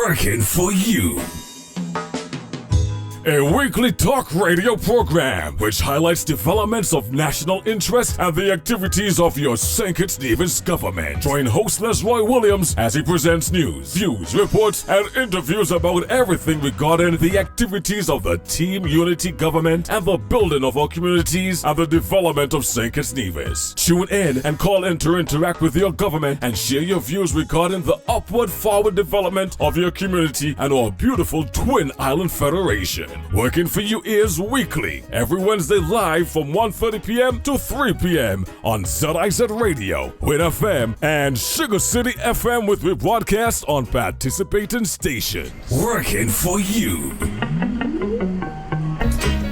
Working for you. A weekly talk radio program which highlights developments of national interest and the activities of your St. Kitts Nevis government. Join host Lesroy Williams as he presents news, views, reports, and interviews about everything regarding the activities of the Team Unity government and the building of our communities and the development of St. Kitts Nevis. Tune in and call in to interact with your government and share your views regarding the upward forward development of your community and our beautiful Twin Island Federation. Working for You is weekly, every Wednesday live from 1:30 p.m. to 3 p.m. on ZIZ Radio, Win FM, and Sugar City FM with rebroadcast on participating stations. Working for You.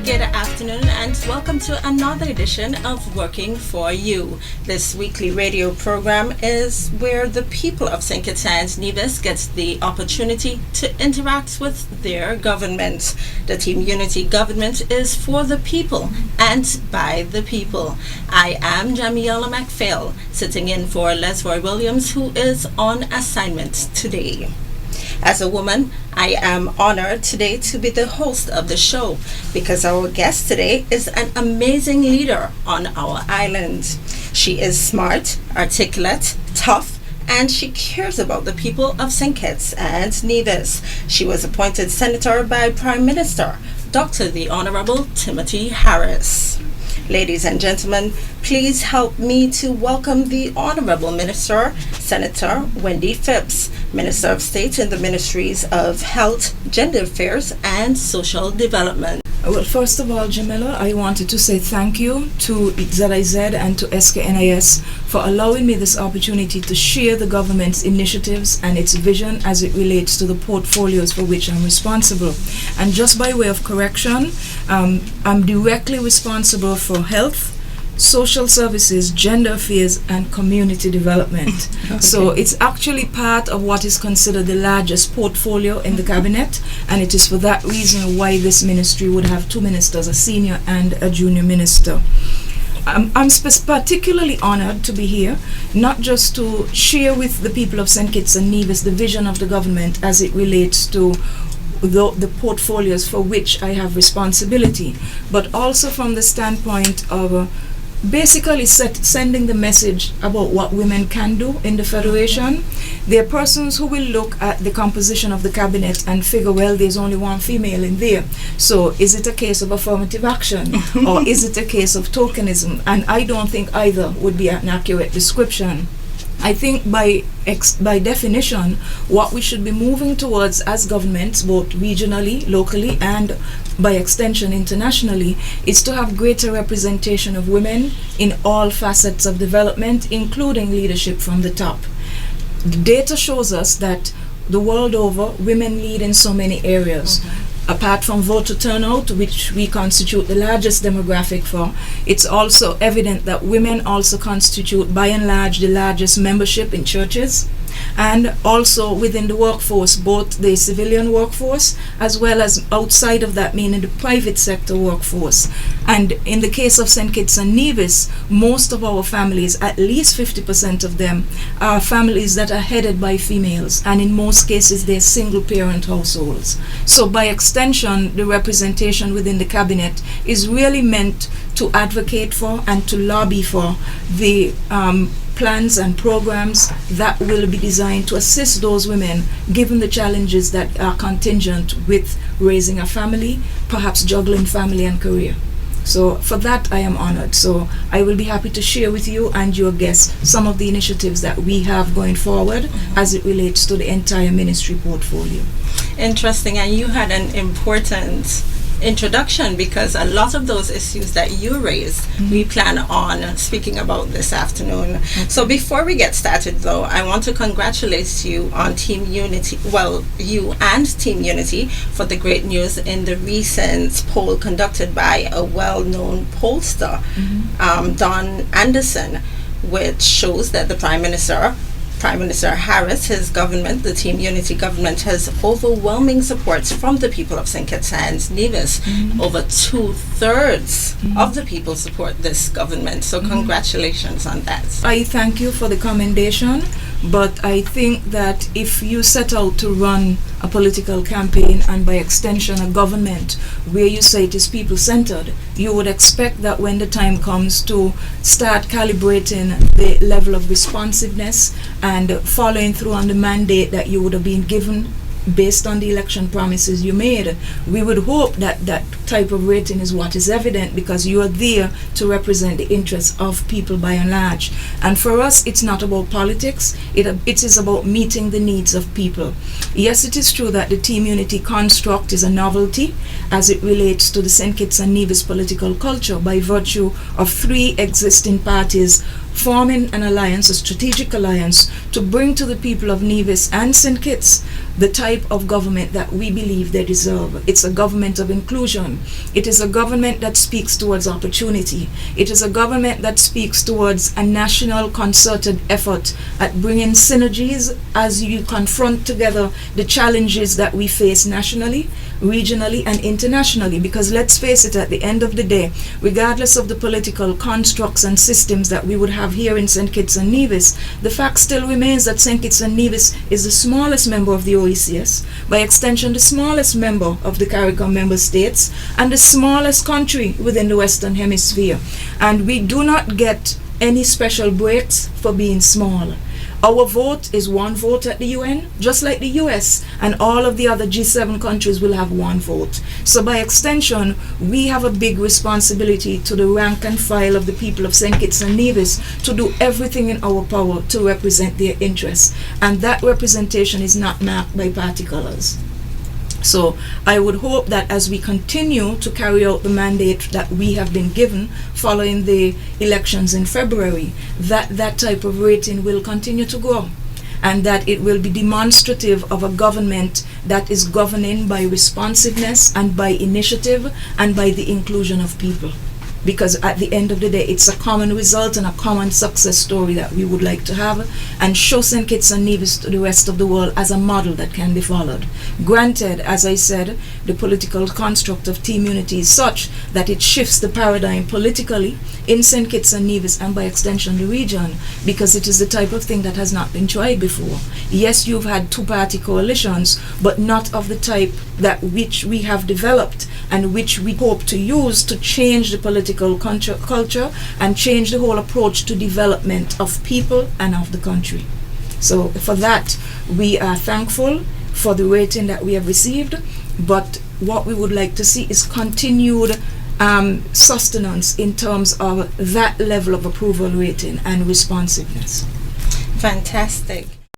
Good afternoon and welcome to another edition of Working for You. This weekly radio program is where the people of St. Kitts and Nevis gets the opportunity to interact with their government. The Team Unity government is for the people and by the people. I am Jamiela McPhail, sitting in for Lesroy Williams, who is on assignment today. As a woman, I am honored today to be the host of the show because our guest today is an amazing leader on our island. She is smart, articulate, tough, and she cares about the people of St. Kitts and Nevis. She was appointed senator by Prime Minister Dr. the Honourable Timothy Harris. Ladies and gentlemen, please help me to welcome the Honourable Minister, Senator Wendy Phipps, Minister of State in the Ministries of Health, Gender Affairs and Social Development. Well, first of all, Jamila, I wanted to say thank you to ZIZ and to SKNIS for allowing me this opportunity to share the government's initiatives and its vision as it relates to the portfolios for which I'm responsible. And just by way of correction, I'm directly responsible for health, social services, gender affairs, and community development. Okay. So it's actually part of what is considered the largest portfolio in the cabinet, and it is for that reason why this ministry would have two ministers, a senior and a junior minister. I'm particularly honored to be here, not just to share with the people of St. Kitts and Nevis the vision of the government as it relates to the portfolios for which I have responsibility, but also from the standpoint of basically sending the message about what women can do in the Federation. There are persons who will look at the composition of the cabinet and figure, well, there's only one female in there. So is it a case of affirmative action or is it a case of tokenism? And I don't think either would be an accurate description. I think by definition, what we should be moving towards as governments, both regionally, locally, and by extension internationally, is to have greater representation of women in all facets of development, including leadership from the top. The data shows us that the world over, women lead in so many areas. Okay. Apart from voter turnout, which we constitute the largest demographic for, it's also evident that women also constitute, by and large, the largest membership in churches, and also within the workforce, both the civilian workforce as well as outside of that, meaning the private sector workforce. And in the case of St. Kitts and Nevis, most of our families, at least 50% of them, are families that are headed by females, and in most cases they're single parent households. So by extension, the representation within the cabinet is really meant to advocate for and to lobby for the plans and programs that will be designed to assist those women given the challenges that are contingent with raising a family, perhaps juggling family and career. So for that I am honored. So I will be happy to share with you and your guests some of the initiatives that we have going forward as it relates to the entire ministry portfolio. Interesting, and you had an important introduction because a lot of those issues that you raised, we plan on speaking about this afternoon. So before we get started though, I want to congratulate you on Team Unity, well, you and Team Unity for the great news in the recent poll conducted by a well-known pollster, Don Anderson, which shows that the Prime Minister Harris, his government, the Team Unity government, has overwhelming support from the people of St. Kitts and Nevis. Over 2/3 of the people support this government. So congratulations on that. I thank you for the commendation. But I think that if you set out to run a political campaign and by extension a government where you say it is people-centered, you would expect that when the time comes to start calibrating the level of responsiveness and following through on the mandate that you would have been given based on the election promises you made, we would hope that that type of rating is what is evident, because you are there to represent the interests of people by and large. And for us, it's not about politics, it is about meeting the needs of people. Yes, it is true that the team unity construct is a novelty as it relates to the St. Kitts and Nevis political culture by virtue of 3 existing parties forming an alliance, a strategic alliance, to bring to the people of Nevis and St. Kitts the type of government that we believe they deserve. It's a government of inclusion. It is a government that speaks towards opportunity. It is a government that speaks towards a national concerted effort at bringing synergies as you confront together the challenges that we face nationally, regionally, and internationally. Because let's face it, at the end of the day, regardless of the political constructs and systems that we would have here in St. Kitts and Nevis, the fact still remains that St. Kitts and Nevis is the smallest member of the OECS, by extension the smallest member of the CARICOM member states, and the smallest country within the Western Hemisphere. And we do not get any special breaks for being small. Our vote is 1 vote at the UN, just like the US, and all of the other G7 countries will have 1 vote. So by extension, we have a big responsibility to the rank and file of the people of St. Kitts and Nevis to do everything in our power to represent their interests. And that representation is not marked by party colors. So I would hope that as we continue to carry out the mandate that we have been given following the elections in February, that type of rating will continue to grow, and that it will be demonstrative of a government that is governing by responsiveness and by initiative and by the inclusion of people. Because at the end of the day, it's a common result and a common success story that we would like to have, and show St. Kitts and Nevis to the rest of the world as a model that can be followed. Granted, as I said, the political construct of team unity is such that it shifts the paradigm politically in St. Kitts and Nevis and by extension the region, because it is the type of thing that has not been tried before. Yes, you've had 2-party coalitions, but not of the type that which we have developed and which we hope to use to change the political culture and change the whole approach to development of people and of the country. So for that, we are thankful for the rating that we have received, but what we would like to see is continued sustenance in terms of that level of approval rating and responsiveness. Fantastic.